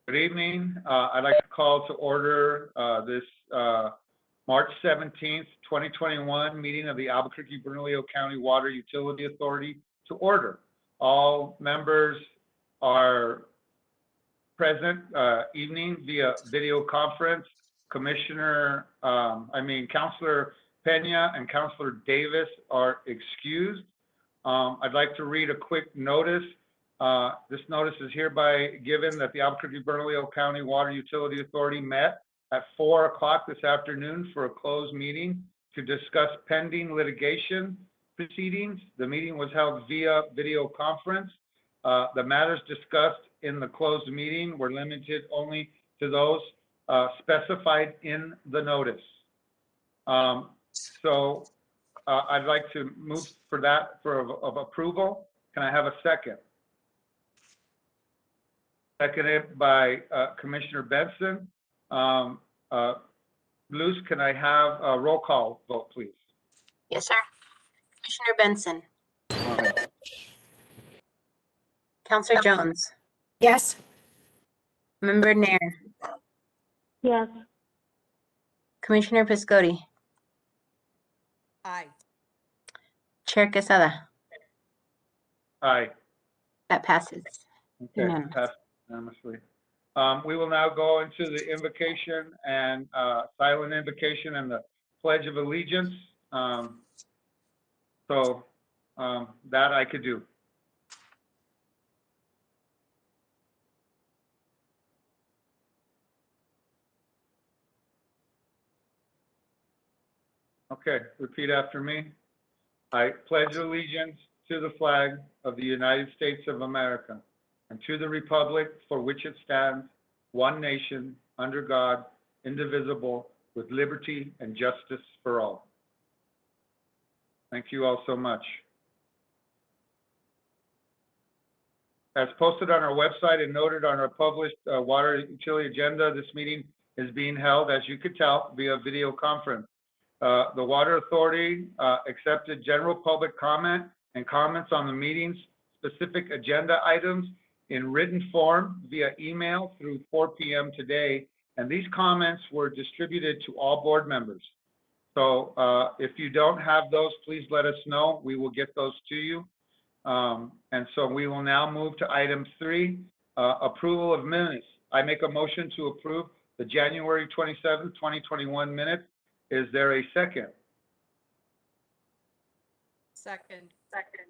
Good evening. I'd like to call to order this March 17th, 2021 meeting of the Albuquerque-Bernalillo County Water Utility Authority to order. All members are present evening via video conference. Counselor Pena and Counselor Davis are excused. I'd like to read a quick notice. This notice is hereby given that the Albuquerque-Bernalillo County Water Utility Authority met at 4 o'clock this afternoon for a closed meeting to discuss pending litigation proceedings. The meeting was held via video conference. The matters discussed in the closed meeting were limited only to those specified in the notice. I'd like to move for that of approval. Can I have a second? Seconded by Commissioner Benson. Luz, can I have a roll call vote, please? Yes, sir. Commissioner Benson. Counselor Jones. Yes. Member Nair. Yes. Commissioner Piscotti. Aye. Chair Quesada. Aye. That passes. Okay, Unanimous. passed unanimously. We will now go into the invocation and silent invocation and the Pledge of Allegiance. That I could do. Okay, repeat after me. I pledge allegiance to the flag of the United States of America and to the republic for which it stands, one nation, under God, indivisible, with liberty and justice for all. Thank you all so much. As posted on our website and noted on our published water utility agenda, this meeting is being held, as you could tell, via video conference. The Water Authority accepted general public comment and comments on the meeting's specific agenda items in written form via email through 4 p.m. today, and these comments were distributed to all board members. So if you don't have those, please let us know. We will get those to you. And so we will now move to item 3, approval of minutes. I make a motion to approve the January 27th, 2021 minutes. Is there a second? Second.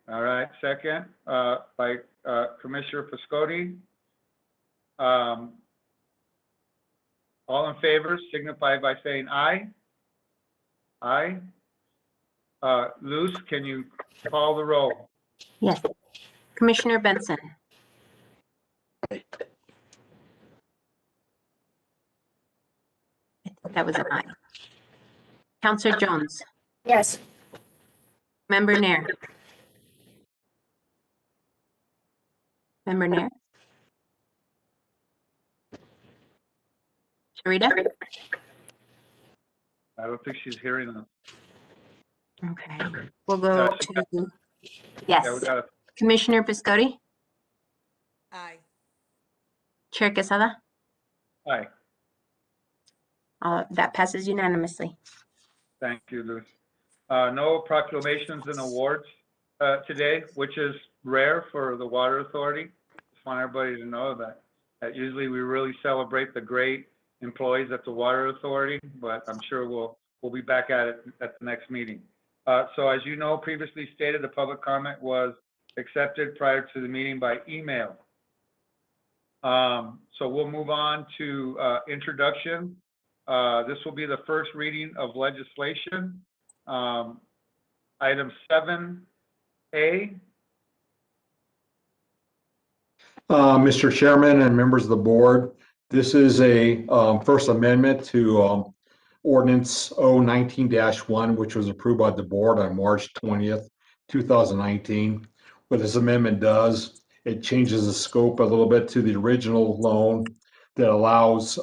All right, second by Commissioner Piscotti. All in favor signify by saying aye. Aye. Luz, can you call the roll? Yes. Commissioner Benson. I think that was an aye. Counselor Jones. Yes. Member Nair. Member Nair. Sharita. I don't think she's hearing us. Okay. We'll go to, yes. Yeah, we got it. Commissioner Piscotti. Aye. Chair Quesada. Aye. That passes unanimously. Thank you, Luz. No proclamations and awards today, which is rare for the Water Authority. Just want everybody to know that usually we really celebrate the great employees at the Water Authority, but I'm sure we'll be back at it at the next meeting. So as you know, previously stated, the public comment was accepted prior to the meeting by email. So we'll move on to introduction. This will be the first reading of legislation. Item 7A. Mr. Chairman and members of the board, this is a first amendment to Ordinance 019-1, which was approved by the board on March 20th, 2019. What this amendment does, it changes the scope a little bit to the original loan that allows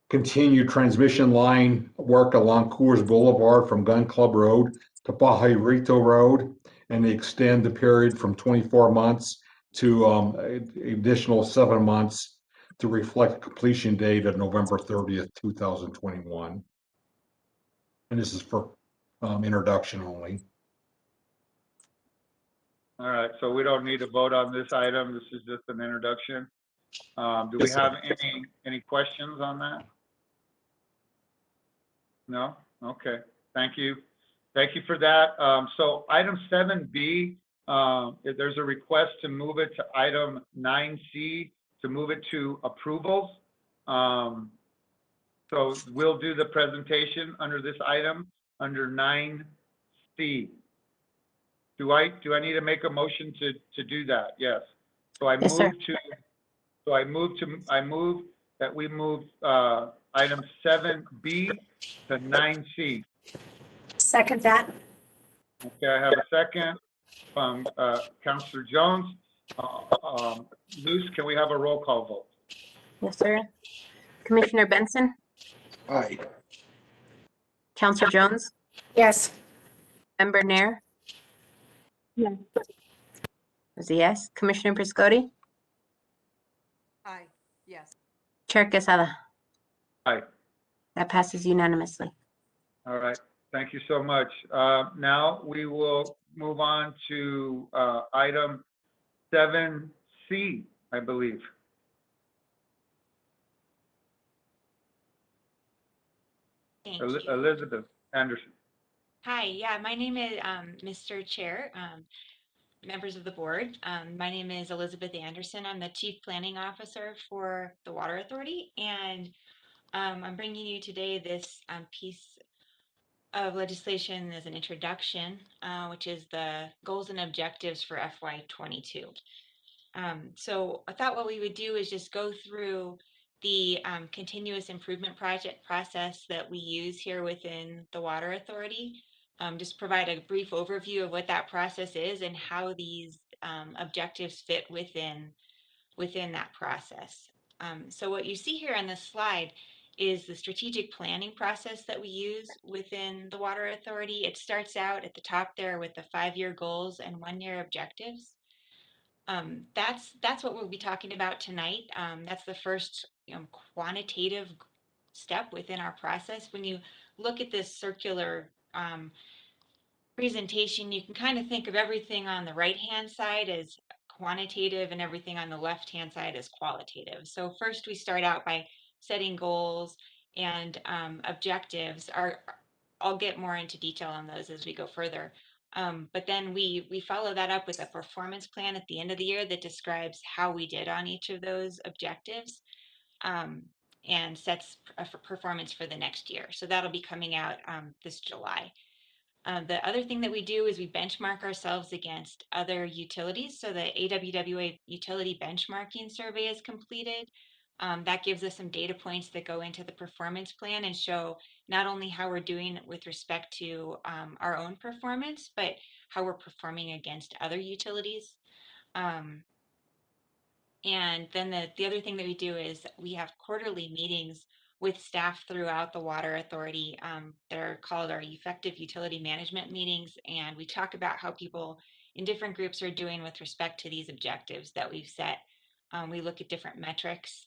continued transmission line work along Coors Boulevard from Gun Club Road to Pajarito Road, and they extend the period from 24 months to additional 7 months to reflect the completion date of November 30th, 2021. And this is for introduction only. All right, so we don't need to vote on this item. This is just an introduction. Do we Yes, sir. have any questions on that? No? Okay, thank you. Thank you for that. So item 7B, there's a request to move it to item 9C, to move it to approvals. So we'll do the presentation under this item, under 9C. Do I need to make a motion to do that? Yes. So I Yes, sir. I move that we move item 7B to 9C. Second that. Okay, I have a second from Councilor Jones. Luz, can we have a roll call vote? Yes, sir. Commissioner Benson, Aye. Counselor Jones, Yes. Member Nair. Yes. Was a yes. Commissioner Priscotti, Aye. Yes. Chair Quesada. Aye. That passes unanimously. All right, thank you so much. Now we will move on to item 7C, I believe. Thank you. Elizabeth Anderson. Hi, yeah, my name is Mr. Chair, members of the board. My name is Elizabeth Anderson. I'm the Chief Planning Officer for the Water Authority, and I'm bringing you today this piece of legislation as an introduction, which is the goals and objectives for FY22. So I thought what we would do is just go through the continuous improvement project process that we use here within the Water Authority. Just provide a brief overview of what that process is and how these objectives fit within that process. So what you see here on this slide is the strategic planning process that we use within the Water Authority. It starts out at the top there with the 5-year goals and 1-year objectives. That's what we'll be talking about tonight. That's the first quantitative step within our process. When you look at this circular presentation, you can kind of think of everything on the right-hand side as quantitative and everything on the left-hand side as qualitative. So first we start out by setting goals and objectives. I'll get more into detail on those as we go further. But then we follow that up with a performance plan at the end of the year that describes how we did on each of those objectives and sets a performance for the next year. So that'll be coming out this July. The other thing that we do is we benchmark ourselves against other utilities. So the AWWA utility benchmarking survey is completed. That gives us some data points that go into the performance plan and show not only how we're doing with respect to our own performance, but how we're performing against other utilities. And then the other thing that we do is we have quarterly meetings with staff throughout the Water Authority. They're called our effective utility management meetings. And we talk about how people in different groups are doing with respect to these objectives that we've set. We look at different metrics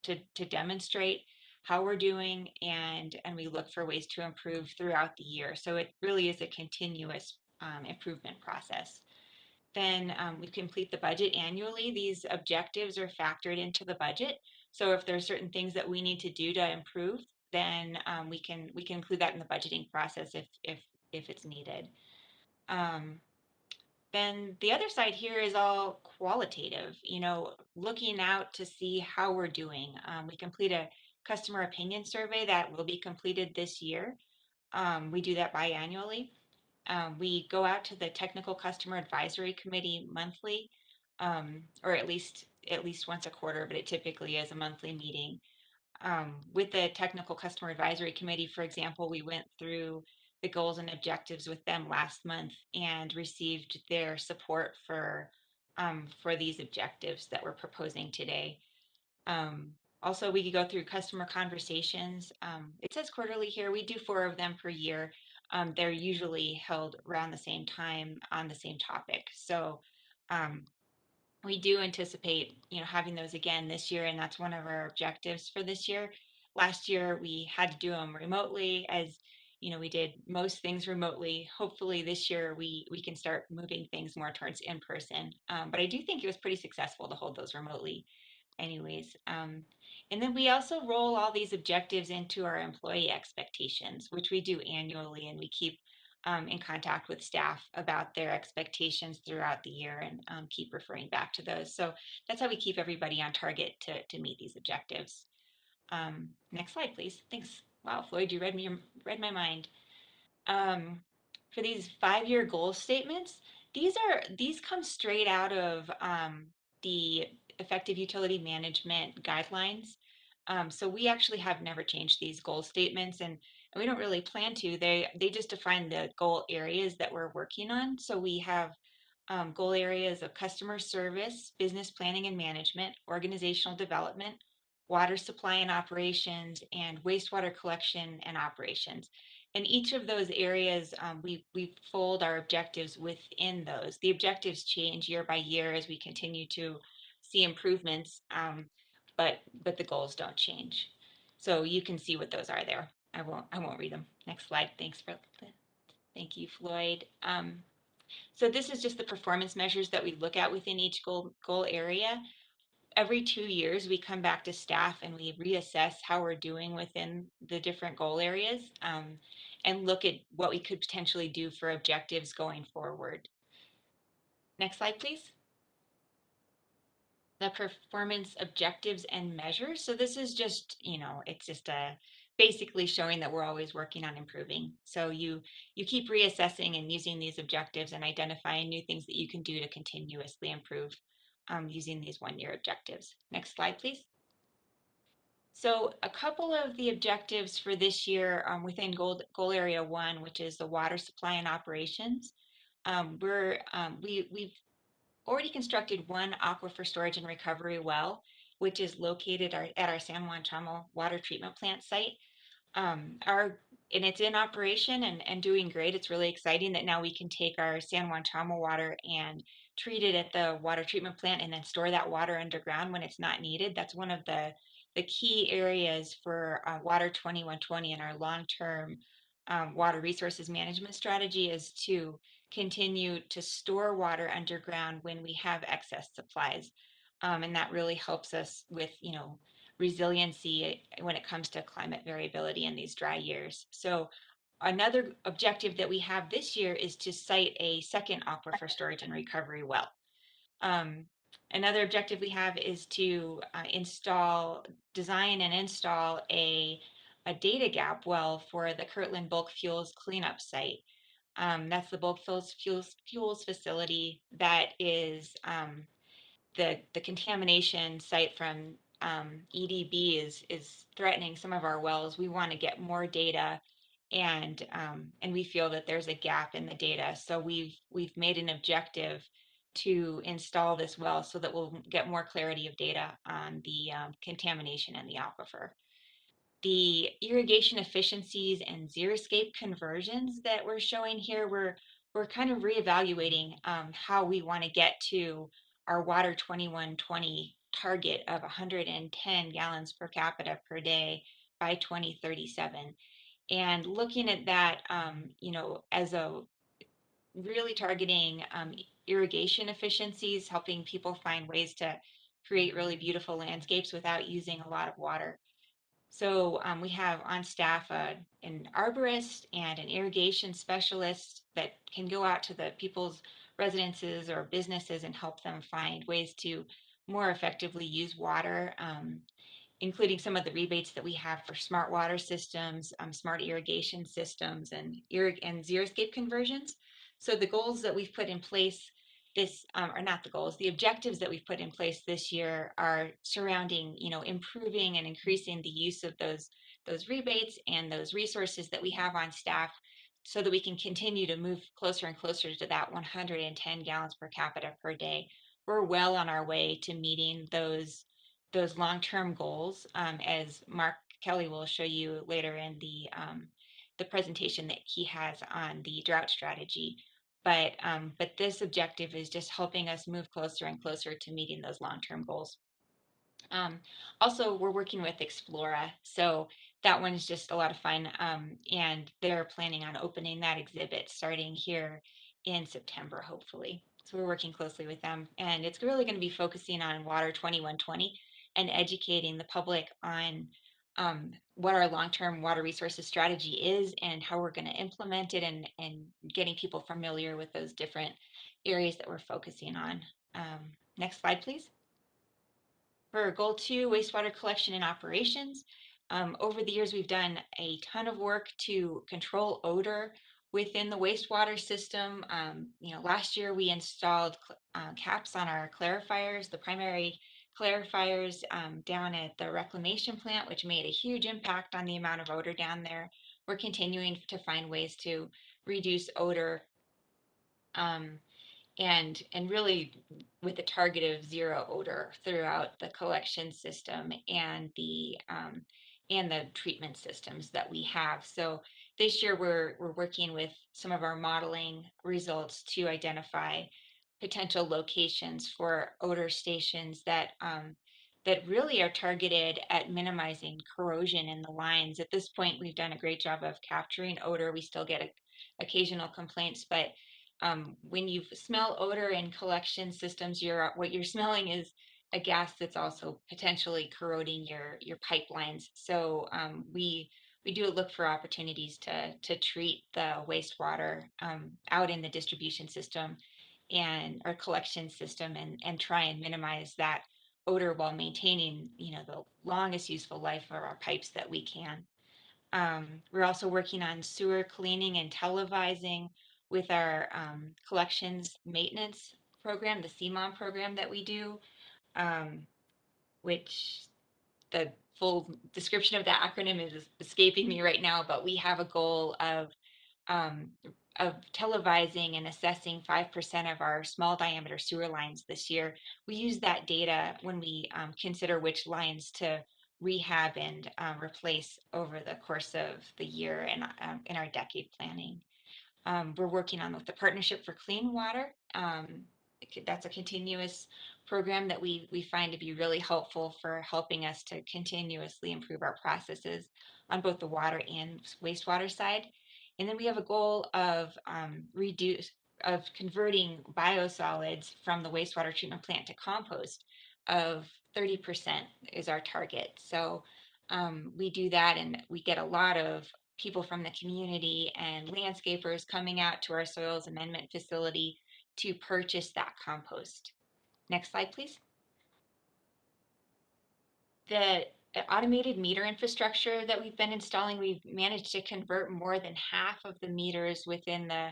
to demonstrate how we're doing, and we look for ways to improve throughout the year. So it really is a continuous improvement process. Then we complete the budget annually. These objectives are factored into the budget. So if there's certain things that we need to do to improve, then we can include that in the budgeting process if it's needed. Then the other side here is all qualitative, looking out to see how we're doing. We complete a customer opinion survey that will be completed this year. We do that biannually. We go out to the Technical Customer Advisory Committee monthly, or at least once a quarter, but it typically is a monthly meeting. With the Technical Customer Advisory Committee, for example, we went through the goals and objectives with them last month and received their support for these objectives that we're proposing today. Also, we could go through customer conversations. It says quarterly here. We do 4 of them per year. They're usually held around the same time on the same topic. So we do anticipate, having those again this year, and that's one of our objectives for this year. Last year, we had to do them remotely, as we did most things remotely. Hopefully this year we can start moving things more towards in person. But I do think it was pretty successful to hold those remotely anyways. And then we also roll all these objectives into our employee expectations, which we do annually, and we keep in contact with staff about their expectations throughout the year, and keep referring back to those. So that's how we keep everybody on target to meet these objectives. Next slide, please. Thanks. Wow, Floyd, you read my mind. For these 5-year goal statements, these come straight out of the effective utility management guidelines. So we actually have never changed these goal statements, and we don't really plan to. They just define the goal areas that we're working on. So we have goal areas of customer service, business planning and management, organizational development, water supply and operations, and wastewater collection and operations. And each of those areas, we fold our objectives within those. The objectives change year by year as we continue to see improvements, but the goals don't change. So you can see what those are there. I won't read them. Next slide. Thank you, Floyd. So this is just the performance measures that we look at within each goal area. Every 2 years, we come back to staff and we reassess how we're doing within the different goal areas, and look at what we could potentially do for objectives going forward. Next slide, please. The performance objectives and measures. So this is just, it's just basically showing that we're always working on improving. So you keep reassessing and using these objectives and identifying new things that you can do to continuously improve, using these 1-year objectives. Next slide, please. So a couple of the objectives for this year, within goal area 1, which is the water supply and operations, we've already constructed 1 aquifer storage and recovery well, which is located at our San Juan Chamo water treatment plant site. And it's in operation and doing great. It's really exciting that now we can take our San Juan Chamo water and treat it at the water treatment plant, and then store that water underground when it's not needed. That's one of the key areas for Water 2120 and our long-term water resources management strategy, is to continue to store water underground when we have excess supplies. And that really helps us with, resiliency when it comes to climate variability in these dry years. So another objective that we have this year is to site a second aquifer storage and recovery well. Another objective we have is to design and install a data gap well for the Kirtland bulk fuels cleanup site. That's the bulk fuels facility that is the contamination site from EDB is threatening some of our wells. We want to get more data, and we feel that there's a gap in the data. So we've made an objective to install this well so that we'll get more clarity of data on the contamination in the aquifer. The irrigation efficiencies and xeriscape conversions that we're showing here, we're kind of reevaluating how we want to get to our Water 2120 target of 110 gallons per capita per day by 2037. And looking at that, as a really targeting irrigation efficiencies, helping people find ways to create really beautiful landscapes without using a lot of water. So we have on staff an arborist and an irrigation specialist that can go out to the people's residences or businesses and help them find ways to more effectively use water, including some of the rebates that we have for smart water systems, smart irrigation systems, and xeriscape conversions. So the goals that we've put in place are not the goals. The objectives that we've put in place this year are surrounding, improving and increasing the use of those rebates and those resources that we have on staff, so that we can continue to move closer and closer to that 110 gallons per capita per day. We're well on our way to meeting those long-term goals, as Mark Kelly will show you later in the presentation that he has on the drought strategy. But this objective is just helping us move closer and closer to meeting those long-term goals. Also, we're working with Explora, so that one is just a lot of fun, and they're planning on opening that exhibit starting here in September, hopefully. So we're working closely with them, and it's really going to be focusing on Water 2120 and educating the public on what our long-term water resources strategy is and how we're going to implement it, and getting people familiar with those different areas that we're focusing on. Next slide, please. For goal 2, wastewater collection and operations, over the years, we've done a ton of work to control odor within the wastewater system. Last year we installed caps on our clarifiers, the primary clarifiers down at the reclamation plant, which made a huge impact on the amount of odor down there. We're continuing to find ways to reduce odor, and really with the target of zero odor throughout the collection system and the treatment systems that we have. So this year we're working with some of our modeling results to identify potential locations for odor stations that really are targeted at minimizing corrosion in the lines. At this point, we've done a great job of capturing odor. We still get occasional complaints, but when you smell odor in collection systems, what you're smelling is a gas that's also potentially corroding your pipelines. So we do look for opportunities to treat the wastewater out in the distribution system and our collection system, and try and minimize that odor while maintaining the longest useful life of our pipes that we can. We're also working on sewer cleaning and televising with our collections maintenance program, the CMOM program that we do, which the full description of that acronym is escaping me right now, but we have a goal um, of televising and assessing 5% of our small diameter sewer lines this year. We use that data when we consider which lines to rehab and replace over the course of the year in our decade planning. We're working on with the Partnership for Clean Water. That's a continuous program that we find to be really helpful for helping us to continuously improve our processes on both the water and wastewater side. And then we have a goal of converting biosolids from the wastewater treatment plant to compost of 30% is our target. So we do that, and we get a lot of people from the community and landscapers coming out to our soils amendment facility to purchase that compost. Next slide, please. The automated meter infrastructure that we've been installing, we've managed to convert more than half of the meters within the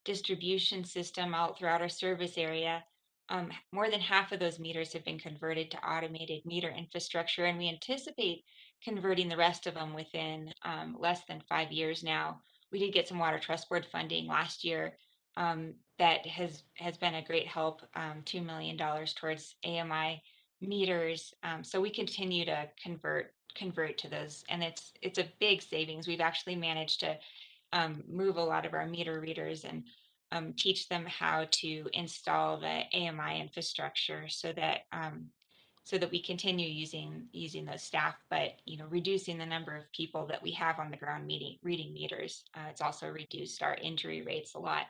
distribution system out throughout our service area. More than half of those meters have been converted to automated meter infrastructure, and we anticipate converting the rest of them within less than 5 years now. We did get some Water Trust Board funding last year that has been a great help, $2 million towards AMI meters. So we continue to convert to those, and it's a big savings. We've actually managed to move a lot of our meter readers and teach them how to install the AMI infrastructure so that we continue using those staff, but reducing the number of people that we have on the ground reading meters. It's also reduced our injury rates a lot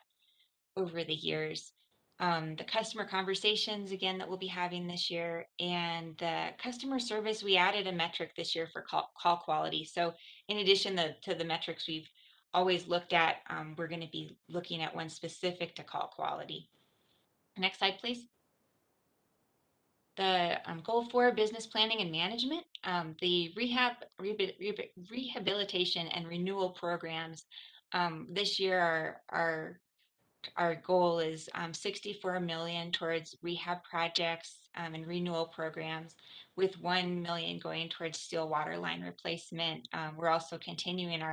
over the years. The customer conversations again that we'll be having this year, and the customer service, we added a metric this year for call quality. So in addition to the metrics we've always looked at, we're going to be looking at one specific to call quality. Next slide, please. The goal 4, business planning and management, the rehabilitation and renewal programs this year our goal is 64 million towards rehab projects and renewal programs, with 1 million going towards steel water line replacement. We're also continuing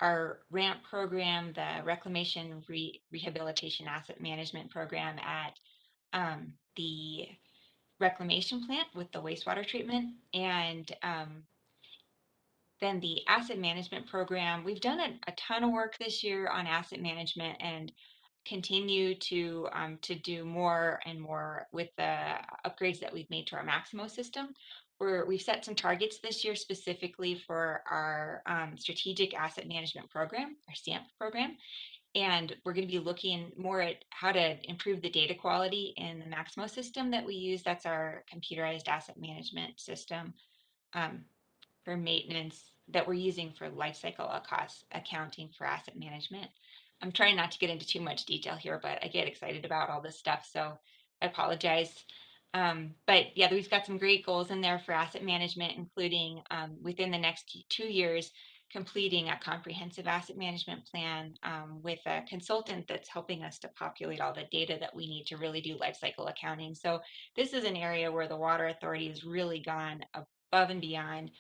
our RAMP program, the Reclamation Rehabilitation Asset Management Program at the reclamation plant with the wastewater treatment. And then the asset management program, we've done a ton of work this year on asset management, and continue to do more and more with the upgrades that we've made to our Maximo system. We've set some targets this year specifically for our strategic asset management program, our STAMP program. And we're going to be looking more at how to improve the data quality in the Maximo system that we use. That's our computerized asset management system for maintenance that we're using for life cycle cost accounting for asset management. I'm trying not to get into too much detail here, but I get excited about all this stuff, so I apologize. But yeah, we've got some great goals in there for asset management, including within the next 2 years, completing a comprehensive asset management plan with a consultant that's helping us to populate all the data that we need to really do life cycle accounting. So this is an area where the Water Authority has really gone above and beyond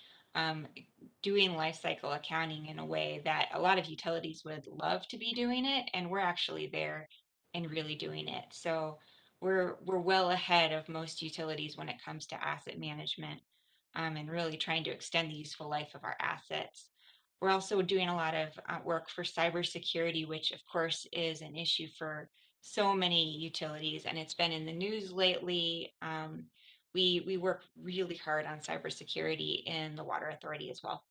doing life cycle accounting in a way that a lot of utilities would love to be doing it, and we're actually there and really doing it. So we're well ahead of most utilities when it comes to asset management and really trying to extend the useful life of our assets. We're also doing a lot of work for cybersecurity, which of course is an issue for so many utilities, and it's been in the news lately. We work really hard on cybersecurity in the Water Authority as well.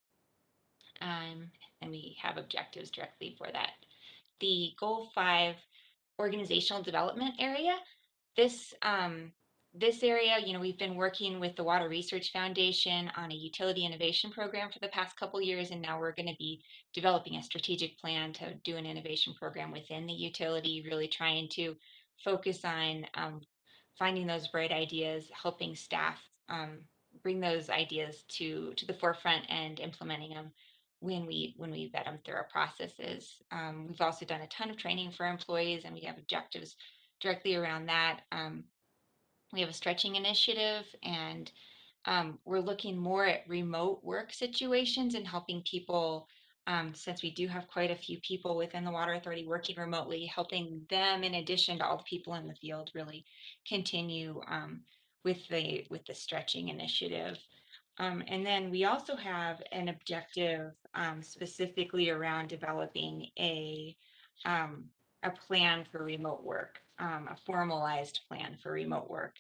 And we have objectives directly for that. The Goal 5 organizational development area, this area, we've been working with the Water Research Foundation on a utility innovation program for the past couple years, and now we're going to be developing a strategic plan to do an innovation program within the utility, really trying to focus on finding those bright ideas, helping staff bring those ideas to the forefront and implementing them when we vet them through our processes. We've also done a ton of training for employees, and we have objectives directly around that. We have a stretching initiative, and we're looking more at remote work situations and helping people, since we do have quite a few people within the Water Authority working remotely, helping them in addition to all the people in the field really continue with the stretching initiative. And then we also have an objective specifically around developing a plan for remote work, a formalized plan for remote work.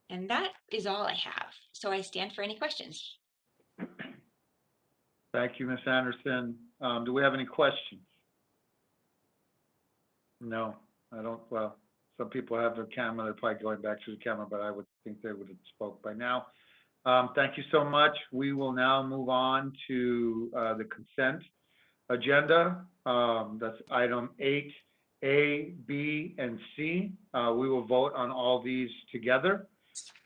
And that is all I have. So I stand for any questions. Thank you, Ms. Anderson. Do we have any questions? No, I don't. Well, some people have their camera. They're probably going back to the camera, but I would think they would have spoke by now. Thank you so much. We will now move on to the consent agenda. That's item 8A, B, and C. We will vote on all these together.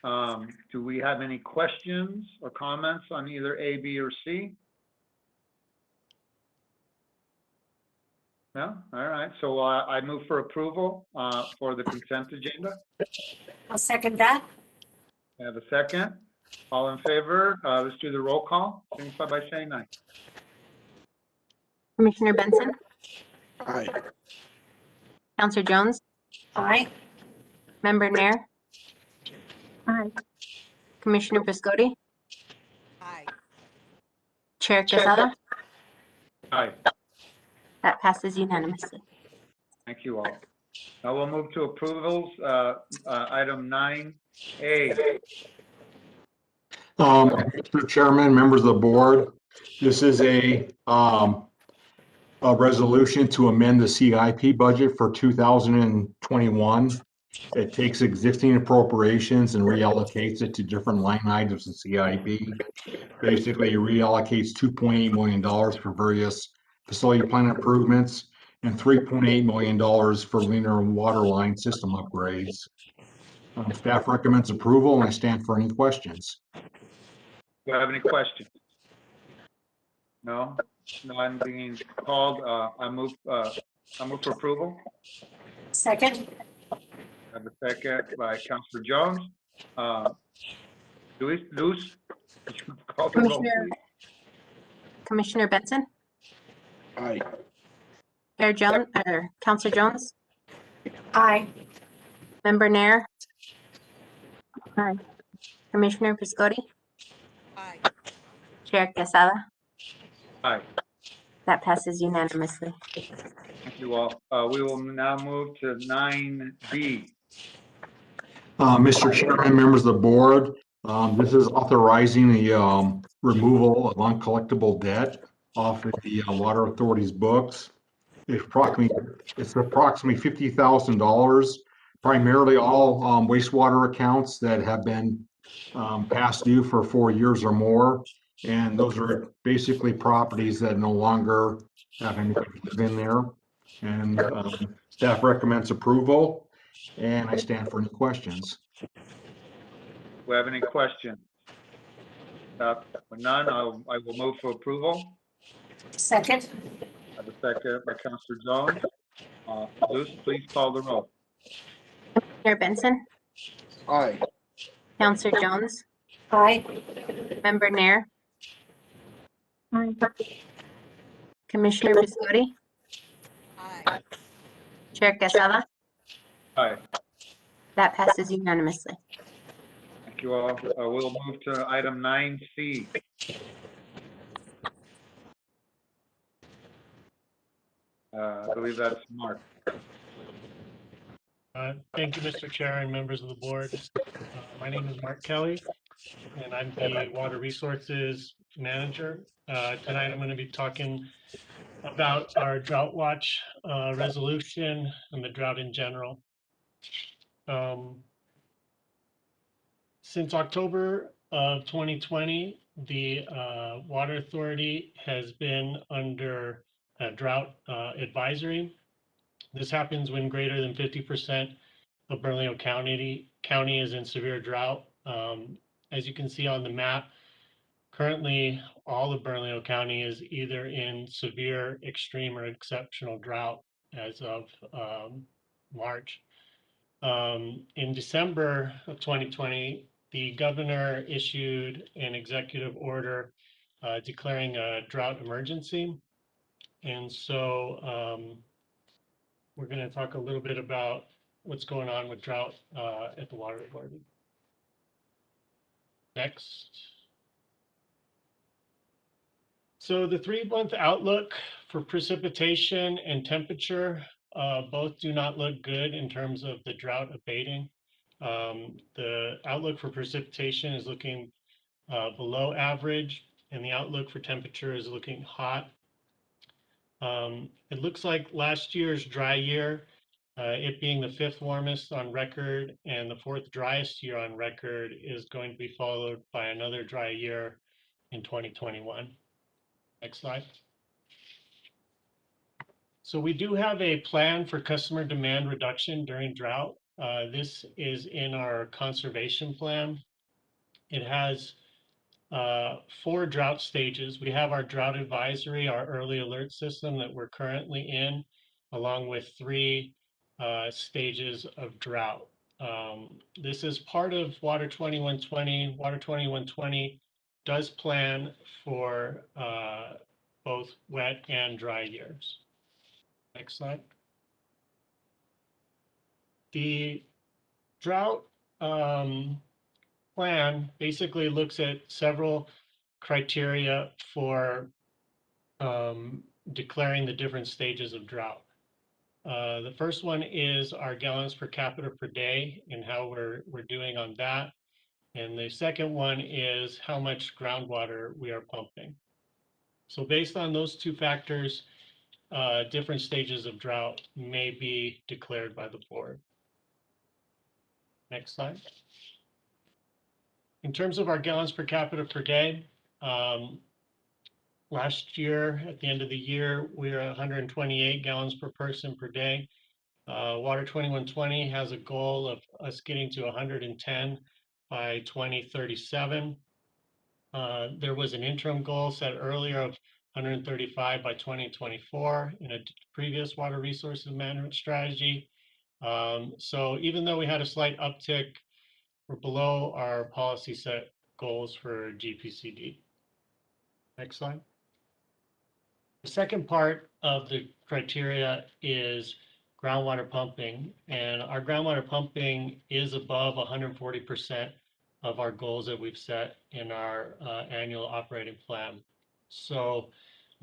Do we have any questions or comments on either A, B, or C? No? All right. So I move for approval for the consent agenda. I'll second that. I have a second. All in favor? Let's do the roll call. Signify by saying aye. Commissioner Benson, Aye. Counselor Jones, Aye. Member Nair, Aye. Commissioner Piscotti, Aye. Chair Quesada. Aye. That passes unanimously. Thank you all. Now we'll move to approvals. Item 9A. Mr. Chairman, members of the board, this is a resolution to amend the CIP budget for 2021. It takes existing appropriations and reallocates it to different line items in CIP. Basically, it reallocates $2.8 million for various facility plan improvements and $3.8 million for linear water line system upgrades. Staff recommends approval, and I stand for any questions. Do you have any questions? No? None being called. I move for approval. Second. I have a second by Councilor Jones. Luis, would you call the roll, please? Commissioner Benson, Aye. Chair Jones, or Counselor Jones, Aye. Member Nair. Aye. Commissioner Piscotti, Aye. Chair Quesada. Aye. That passes unanimously. Thank you all. We will now move to 9B. Mr. Chairman, members of the board, this is authorizing the removal of uncollectible debt off of the Water Authority's books. It's approximately $50,000, primarily all wastewater accounts that have been past due for 4 years or more. And those are basically properties that no longer have anybody live in there. And staff recommends approval, and I stand for any questions. Do we have any questions? With none, I will move for approval. Second. I have a second by Councilor Jones. Luz, please call the roll. Chair Benson, Aye. Counselor Jones, Aye. Member Nair, Aye. Commissioner Viscotti, Aye. Chair Quesada. Aye. That passes unanimously. Thank you all. We'll move to item 9C. I believe that's Mark. Thank you, Mr. Chair and members of the board. My name is Mark Kelly, and I'm the Water Resources Manager. Tonight, I'm going to be talking about our drought watch resolution and the drought in general. Since October of 2020, the Water Authority has been under a drought advisory. This happens when greater than 50% of Bernalillo County is in severe drought. As you can see on the map, currently all of Bernalillo County is either in severe, extreme, or exceptional drought as of March. In December of 2020, the governor issued an executive order declaring a drought emergency. And so we're going to talk a little bit about what's going on with drought at the Water Authority. Next. So the 3-month outlook for precipitation and temperature both do not look good in terms of the drought abating. The outlook for precipitation is looking below average, and the outlook for temperature is looking hot. It looks like last year's dry year, it being the 5th warmest on record and the 4th driest year on record, is going to be followed by another dry year in 2021. Next slide. So we do have a plan for customer demand reduction during drought. This is in our conservation plan. It has 4 drought stages. We have our drought advisory, our early alert system that we're currently in, along with 3 stages of drought. This is part of Water 2120. Water 2120 does plan for both wet and dry years. Next slide. The drought plan basically looks at several criteria for declaring the different stages of drought. The first one is our gallons per capita per day and how we're doing on that. And the second one is how much groundwater we are pumping. So based on those 2 factors, different stages of drought may be declared by the board. Next slide. In terms of our gallons per capita per day, last year, at the end of the year, we were 128 gallons per person per day. Water 2120 has a goal of us getting to 110 by 2037. There was an interim goal set earlier of 135 by 2024 in a previous water resources management strategy. So even though we had a slight uptick, we're below our policy set goals for GPCD. Next slide. The second part of the criteria is groundwater pumping, and our groundwater pumping is above 140% of our goals that we've set in our annual operating plan. So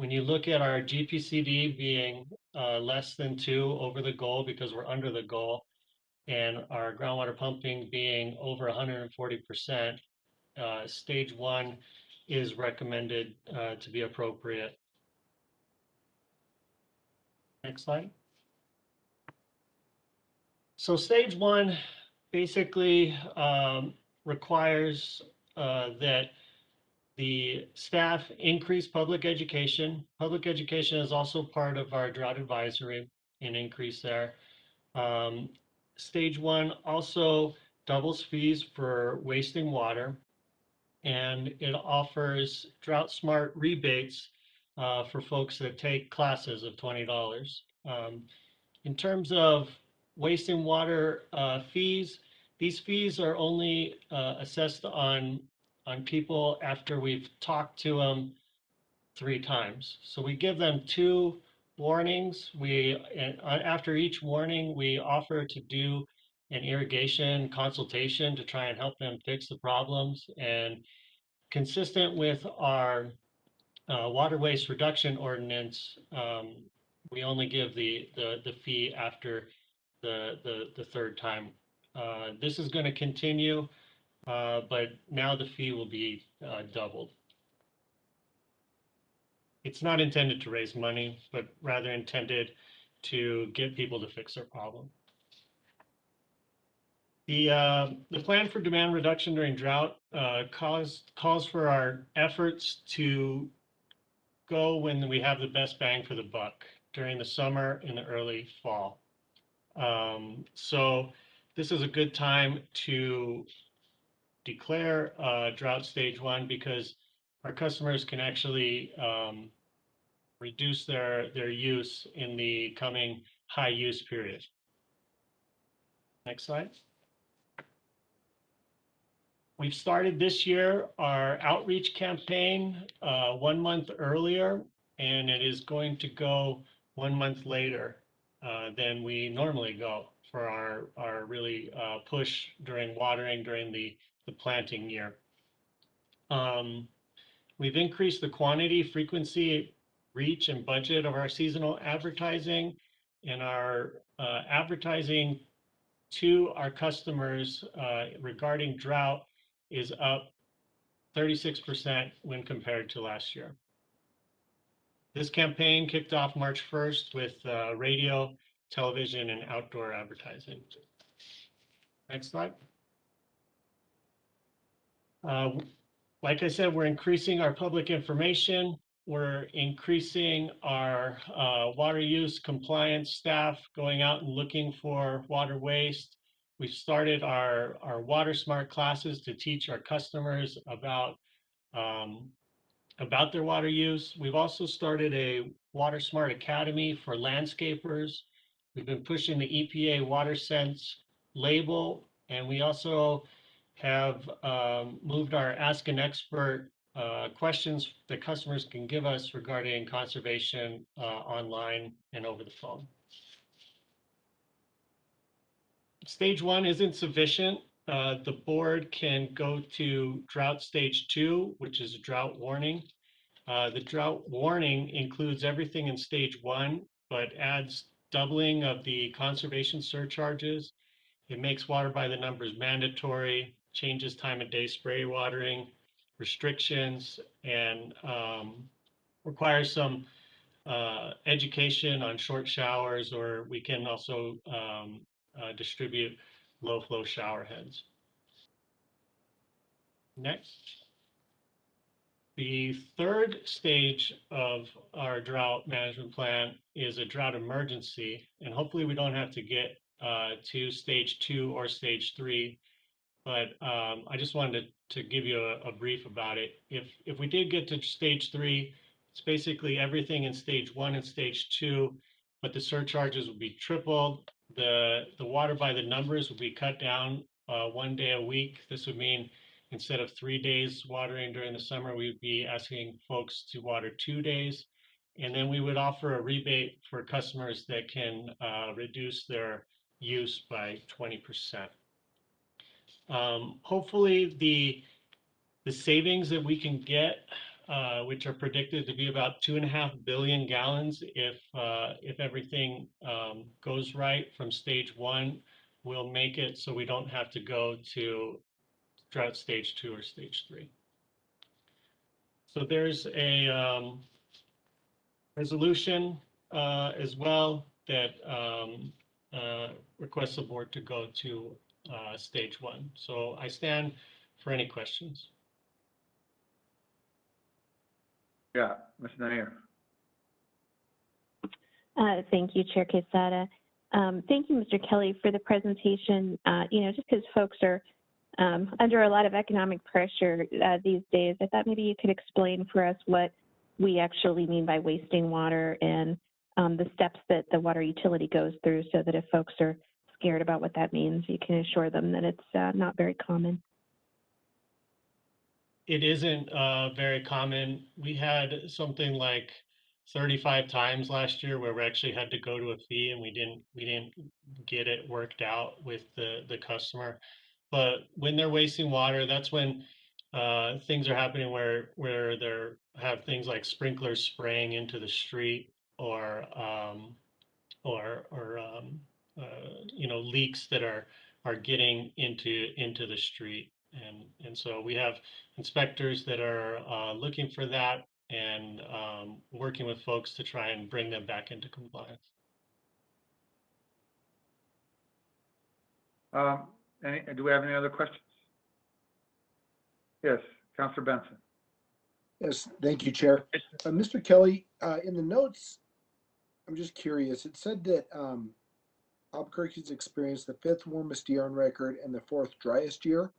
when you look at our GPCD being less than 2 over the goal because we're under the goal, and our groundwater pumping being over 140%, stage 1 is recommended to be appropriate. Next slide. So stage 1 basically requires that the staff increase public education. Public education is also part of our drought advisory, an increase there. Stage 1 also doubles fees for wasting water, and it offers drought smart rebates for folks that take classes of $20. In terms of wasting water fees, these fees are only assessed on people after we've talked to them 3 times. So we give them 2 warnings. After each warning, we offer to do an irrigation consultation to try and help them fix the problems. And consistent with our water waste reduction ordinance, we only give the fee after the 3rd time. This is going to continue, but now the fee will be doubled. It's not intended to raise money, but rather intended to get people to fix their problem. The plan for demand reduction during drought calls for our efforts to go when we have the best bang for the buck during the summer and the early fall. So this is a good time to declare drought stage 1 because our customers can actually reduce their use in the coming high use period. Next slide. We've started this year our outreach campaign 1 month earlier, and it is going to go 1 month later than we normally go for our really push during watering during the planting year. We've increased the quantity, frequency, reach, and budget of our seasonal advertising, and our advertising to our customers regarding drought is up 36% when compared to last year. This campaign kicked off March 1st with radio, television, and outdoor advertising. Next slide. Like I said, we're increasing our public information. We're increasing our water use compliance staff, going out and looking for water waste. We've started our Water Smart classes to teach our customers about their water use. We've also started a Water Smart Academy for landscapers. We've been pushing the EPA WaterSense label, and we also have moved our Ask an Expert questions that customers can give us regarding conservation online and over the phone. Stage 1 isn't sufficient. The board can go to drought stage 2, which is a drought warning. The drought warning includes everything in stage 1, but adds doubling of the conservation surcharges. It makes water by the numbers mandatory, changes time of day spray watering, restrictions, and requires some education on short showers, or we can also distribute low flow shower heads. Next. The 3rd stage of our drought management plan is a drought emergency, and hopefully we don't have to get to stage 2 or stage 3, but I just wanted to give you a brief about it. If we did get to stage 3, it's basically everything in stage 1 and stage 2, but the surcharges would be tripled. The water by the numbers would be cut down 1 day a week. This would mean instead of 3 days watering during the summer, we would be asking folks to water 2 days. And then we would offer a rebate for customers that can reduce their use by 20%. Hopefully the savings that we can get which are predicted to be about 2.5 billion gallons if everything goes right from stage 1, will make it so we don't have to go to drought stage 2 or stage 3. So there's a resolution as well that requests the board to go to stage 1. So I stand for any questions. Yeah, Ms. Nair. Thank you, Chair Quesada. Thank you, Mr. Kelly, for the presentation. Just because folks are under a lot of economic pressure these days, I thought maybe you could explain for us what we actually mean by wasting water and the steps that the water utility goes through, so that if folks are scared about what that means, you can assure them that it's not very common. It isn't very common. We had something like 35 times last year where we actually had to go to a fee, and we didn't get it worked out with the customer. But when they're wasting water, that's when things are happening where there have things like sprinklers spraying into the street, or leaks that are getting into the street. And so we have inspectors that are looking for that and working with folks to try and bring them back into compliance. Do we have any other questions? Yes, Councilor Benson. Yes, thank you, Chair. Mr. Kelly, in the notes, I'm just curious. It said that Albuquerque's experienced the 5th warmest year on record and the 4th driest year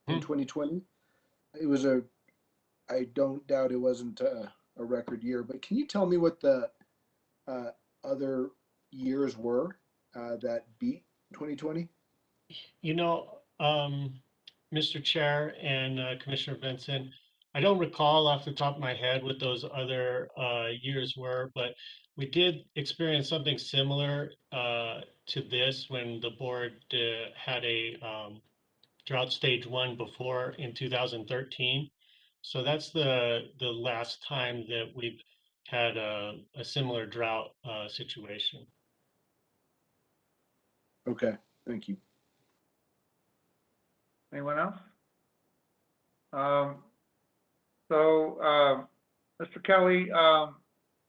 in 2020. It was I don't doubt it wasn't a record year, but can you tell me what the other years were that beat 2020? Mr. Chair and Commissioner Benson, I don't recall off the top of my head what those other years were, but we did experience something similar to this when the board had a drought stage 1 before in 2013. So that's the last time that we've had a similar drought situation. Okay, thank you. Anyone else? Mr. Kelly,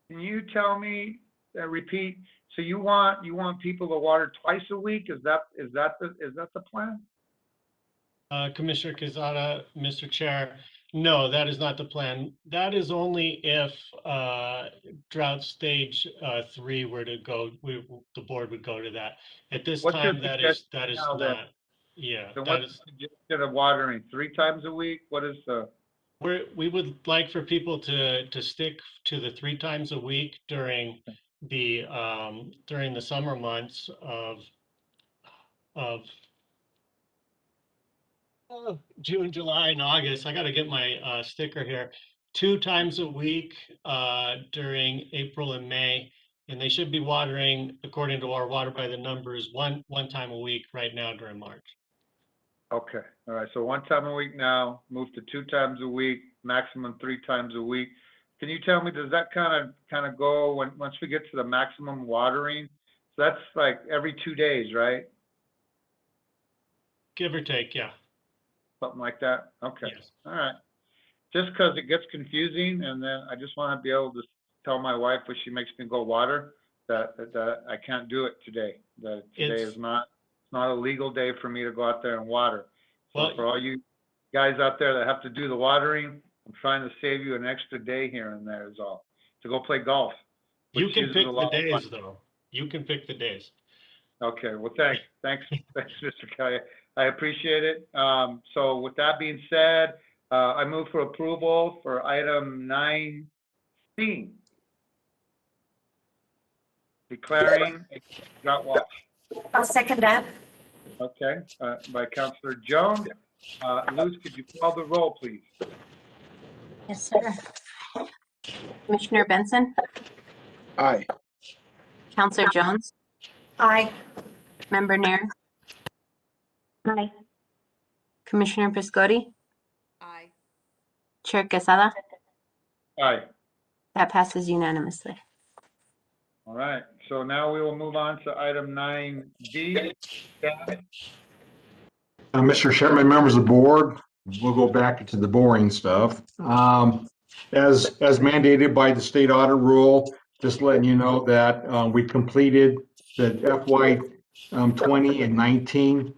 can you tell me, repeat, so you want people to water twice a week? Is that the plan? Commissioner Quezada, Mr. Chair, no, that is not the plan. That is only if drought stage 3 were to go, the board would go to that. At this What's your time, that is suggestion now then? not. Yeah, So that what's is. the suggestion of watering 3 times a week? What is the? We would like for people to stick to the 3 times a week during the summer months of June, July, and August. I got to get my sticker here. 2 times a week during April and May, and they should be watering, according to our Water by the Numbers, one time a week right now during March. Okay, all right, so 1 time a week now, move to 2 times a week, maximum 3 times a week. Can you tell me, does that kind of go once we get to the maximum watering? So that's like every 2 days, right? Give or take, yeah. Something like that? Okay, Yes. all right. Just because it gets confusing, and then I just want to be able to tell my wife when she makes me go water that I can't do it today. That today is not a legal day for me to go out there and water. So Well, for all you guys out there that have to do the watering, I'm trying to save you an extra day here and there is all, to go play golf. you which can uses pick a the lot of days, fun. though. You can pick the days. Okay, well, thanks, Mr. Kelly. I appreciate it. So with that being said, I move for approval for item 9C. Declaring a drought watch. I'll second that. Okay, by Councilor Jones. Luz, could you call the roll, please? Yes, sir. Commissioner Benson, Aye. Counselor Jones, Aye. Member Nair, Aye. Commissioner Piscotti, Aye. Chair Quesada. Aye. That passes unanimously. All right, so now we will move on to item 9D. Dan? Mr. Chairman, members of the board, we'll go back into the boring stuff. As mandated by the state audit rule, just letting you know that we completed the FY 20 and 19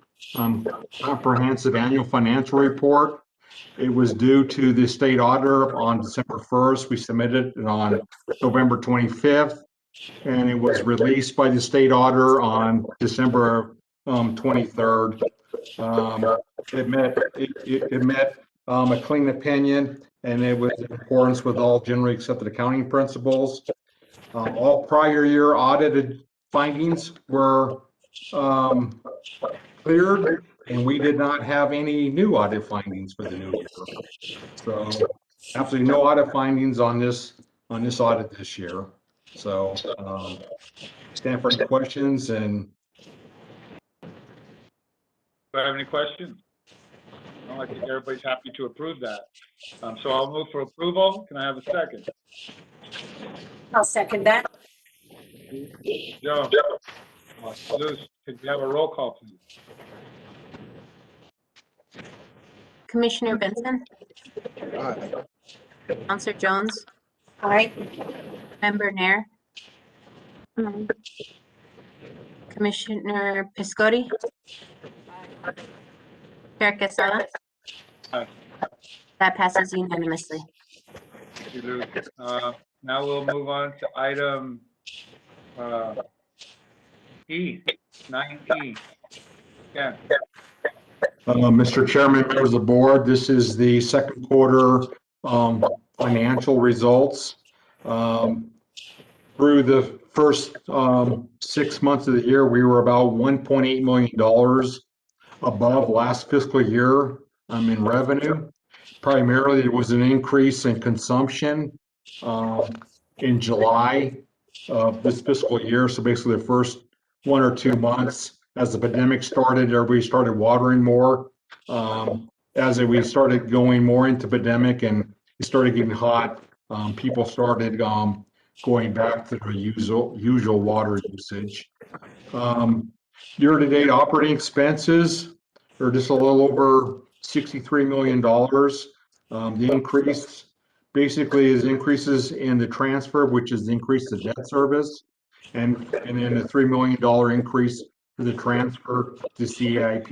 comprehensive annual financial report. It was due to the state auditor on December 1st. We submitted it on November 25th, and it was released by the state auditor on December 23rd. It met a clean opinion, and it was in accordance with all generally accepted accounting principles. All prior year audited findings were cleared, and we did not have any new audit findings for the new year. So absolutely no audit findings on this audit this year. So stand for any questions. And Do I have any questions? No, I think everybody's happy to approve that. So I'll move for approval. Can I have a second? I'll second that. Joe? Luz, could we have a roll call, please? Commissioner Benson, Aye. Counselor Jones, Aye. Member Nair, Aye. Commissioner Piscotti, Chair Quesada. Aye. That passes unanimously. Thank you, Luz. Now we'll move on to item E, 9E. Yeah. Mr. Chairman, members of the board, this is the second quarter financial results. Through the first 6 months of the year, we were about $1.8 million above last fiscal year in revenue. Primarily, it was an increase in consumption in July of this fiscal year. So basically the first 1 or 2 months, as the pandemic started, everybody started watering more. As we started going more into pandemic and it started getting hot, people started going back to the usual water usage. Year-to-date operating expenses are just a little over $63 million. The increase basically is increases in the transfer, which is the increase to debt service, and then a $3 million increase for the transfer to CIP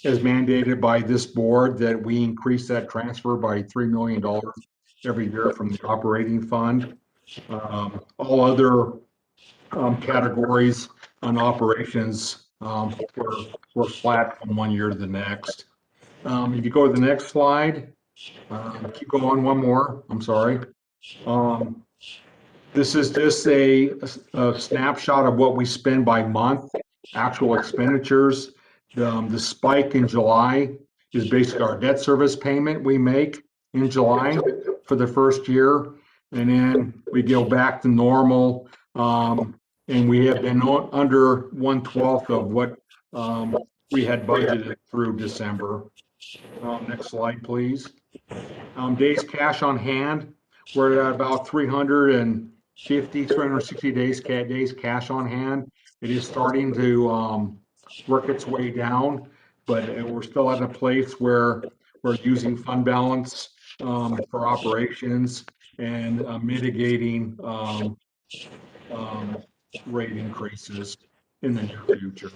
is mandated by this board that we increase that transfer by $3 million every year from the operating fund. All other categories on operations were flat from 1 year to the next. If you go to the next slide, keep going one more, I'm sorry. This is just a snapshot of what we spend by month, actual expenditures. The spike in July is basically our debt service payment we make in July for the first year. And then we go back to normal. And we have been under 1/12 of what we had budgeted through December. Next slide, please. Days cash on hand, we're at about 360 days cash on hand. It is starting to work its way down, but we're still at a place where we're using fund balance for operations and mitigating rate increases in the near future.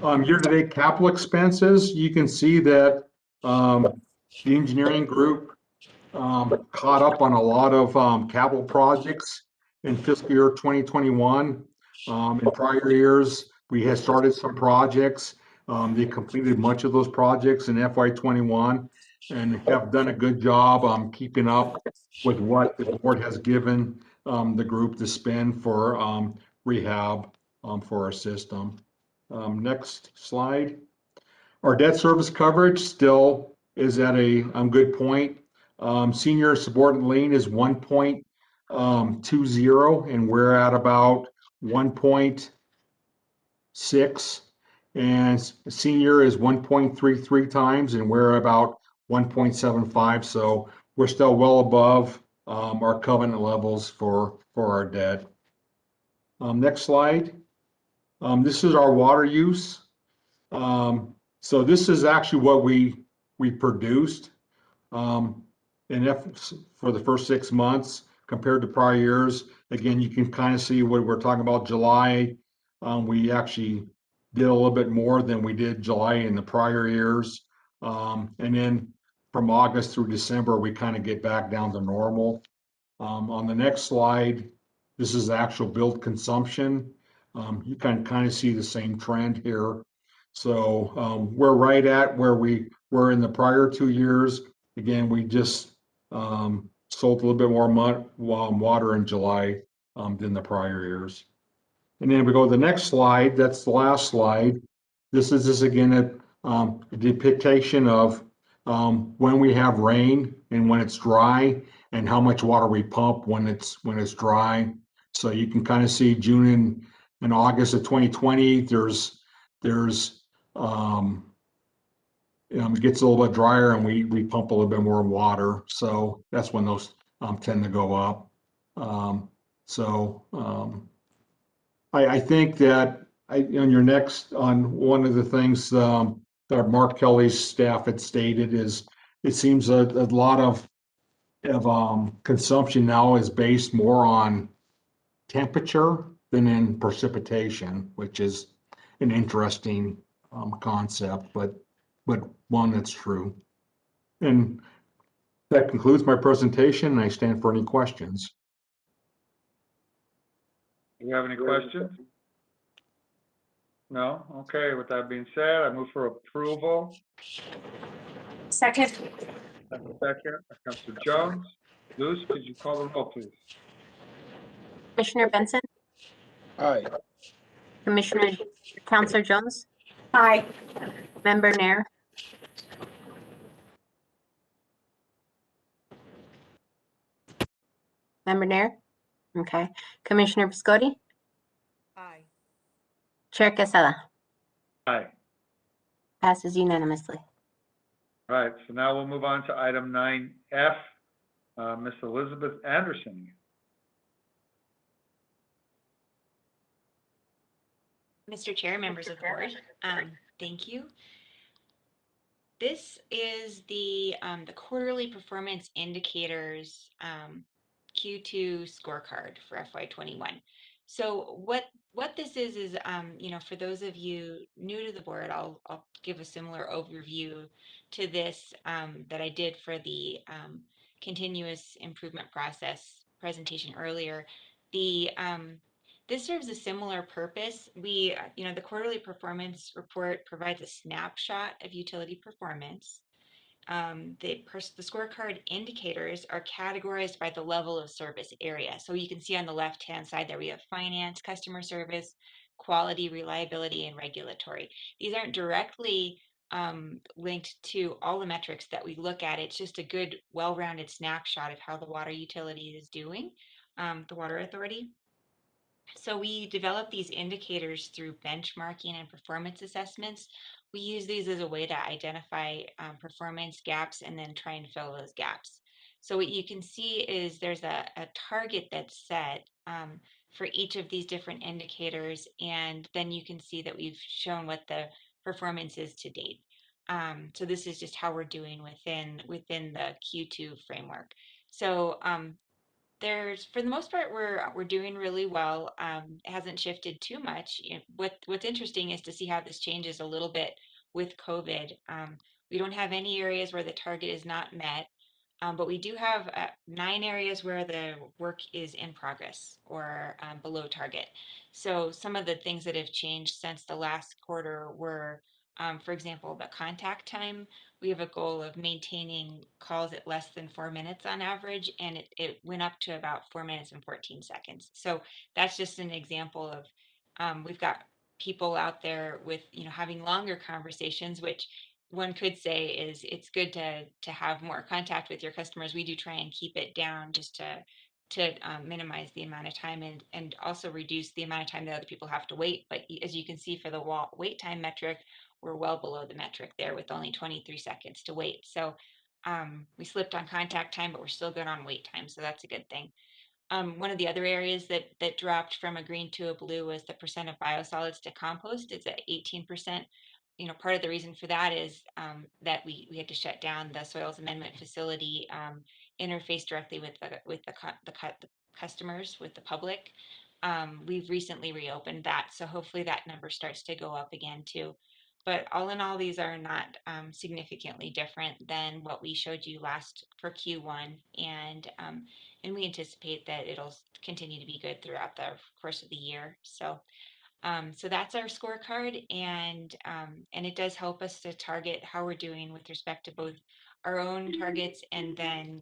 Year-to-date capital expenses, you can see that the engineering group caught up on a lot of capital projects in fiscal year 2021. In prior years, we had started some projects. They completed much of those projects in FY21 and have done a good job keeping up with what the board has given the group to spend for rehab for our system. Next slide. Our debt service coverage still is at a good point. Senior subordinate lien is 1.20, and we're at about 1.6, and senior is 1.33 times, and we're about 1.75. So we're still well above our covenant levels for our debt. Next slide. This is our water use. So this is actually what we produced for the first 6 months compared to prior years. Again, you can kind of see what we're talking about. July, we actually did a little bit more than we did July in the prior years. And then from August through December, we kind of get back down to normal. On the next slide, this is actual billed consumption. You can kind of see the same trend here. So we're right at where we were in the prior 2 years. Again, we just sold a little bit more water in July than the prior years. And then we go to the next slide. That's the last slide. This is again a depiction of when we have rain and when it's dry, and how much water we pump when it's dry. So you can kind of see June and August of 2020. It gets a little bit drier, and we pump a little bit more water. So that's when those tend to go up. I think that on one of the things that Mark Kelly's staff had stated is it seems a lot of consumption now is based more on temperature than in precipitation, which is an interesting concept, but one that's true. And that concludes my presentation, and I stand for any questions. Do you have any questions? No? Okay, with that being said, I move for approval. Second. Second, Councilor Jones. Luz, could you call the roll, please? Commissioner Benson, Aye. Counselor Jones, Aye. Member Nair, Member Nair. Okay. Commissioner Piscotti, Aye. Chair Quesada. Aye. Passes unanimously. All right, so now we'll move on to item 9F. Ms. Elizabeth Anderson. Mr. Chair, members of the board, thank you. This is the quarterly performance indicators Q2 scorecard for FY21. So what this is for those of you new to the board, I'll give a similar overview to this that I did for the continuous improvement process presentation earlier. This serves a similar purpose. The quarterly performance report provides a snapshot of utility performance. The scorecard indicators are categorized by the level of service area. So you can see on the left-hand side there we have finance, customer service, quality, reliability, and regulatory. These aren't directly linked to all the metrics that we look at. It's just a good, well-rounded snapshot of how the water utility is doing, the water authority. So we develop these indicators through benchmarking and performance assessments. We use these as a way to identify performance gaps and then try and fill those gaps. So what you can see is there's a target that's set for each of these different indicators, and then you can see that we've shown what the performance is to date. So this is just how we're doing within the Q2 framework. So for the most part, we're doing really well. It hasn't shifted too much. What's interesting is to see how this changes a little bit with COVID. We don't have any areas where the target is not met, but we do have 9 areas where the work is in progress or below target. So some of the things that have changed since the last quarter were, for example, the contact time. We have a goal of maintaining calls at less than 4 minutes on average, and it went up to about 4 minutes and 14 seconds. So that's just an example of we've got people out there with having longer conversations, which one could say is it's good to have more contact with your customers. We do try and keep it down just to minimize the amount of time and also reduce the amount of time that other people have to wait. But as you can see for the wait time metric, we're well below the metric there with only 23 seconds to wait. So We slipped on contact time, but we're still good on wait time, so that's a good thing. One of the other areas that dropped from a green to a blue was the percent of biosolids to compost. It's at 18%. Part of the reason for that is that we had to shut down the soils amendment facility, interface directly with the customers, with the public. We've recently reopened that, so hopefully that number starts to go up again too. But all in all, these are not significantly different than what we showed you last for Q1, and we anticipate that it'll continue to be good throughout the course of the year. So that's our scorecard, and it does help us to target how we're doing with respect to both our own targets and then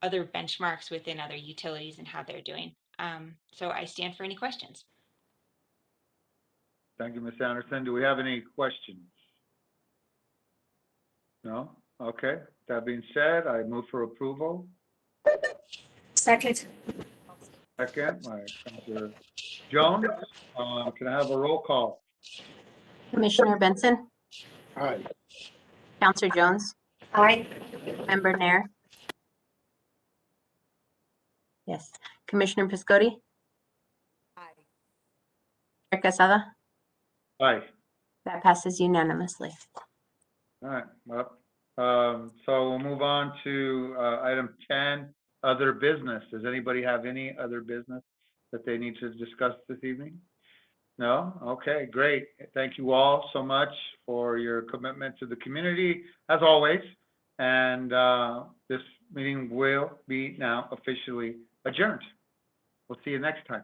other benchmarks within other utilities and how they're doing. So I stand for any questions. Thank you, Ms. Anderson. Do we have any questions? No? Okay. That being said, I move for approval. Second. Second, by Councilor Jones. Can I have a roll call? Commissioner Benson, Aye. Counselor Jones, Aye. Member Nair. Yes. Commissioner Piscotti, Aye. Chair Quesada. Aye. That passes unanimously. All right. Well, so we'll move on to item 10, other business. Does anybody have any other business that they need to discuss this evening? No? Okay, great. Thank you all so much for your commitment to the community, as always. And this meeting will be now officially adjourned. We'll see you next time.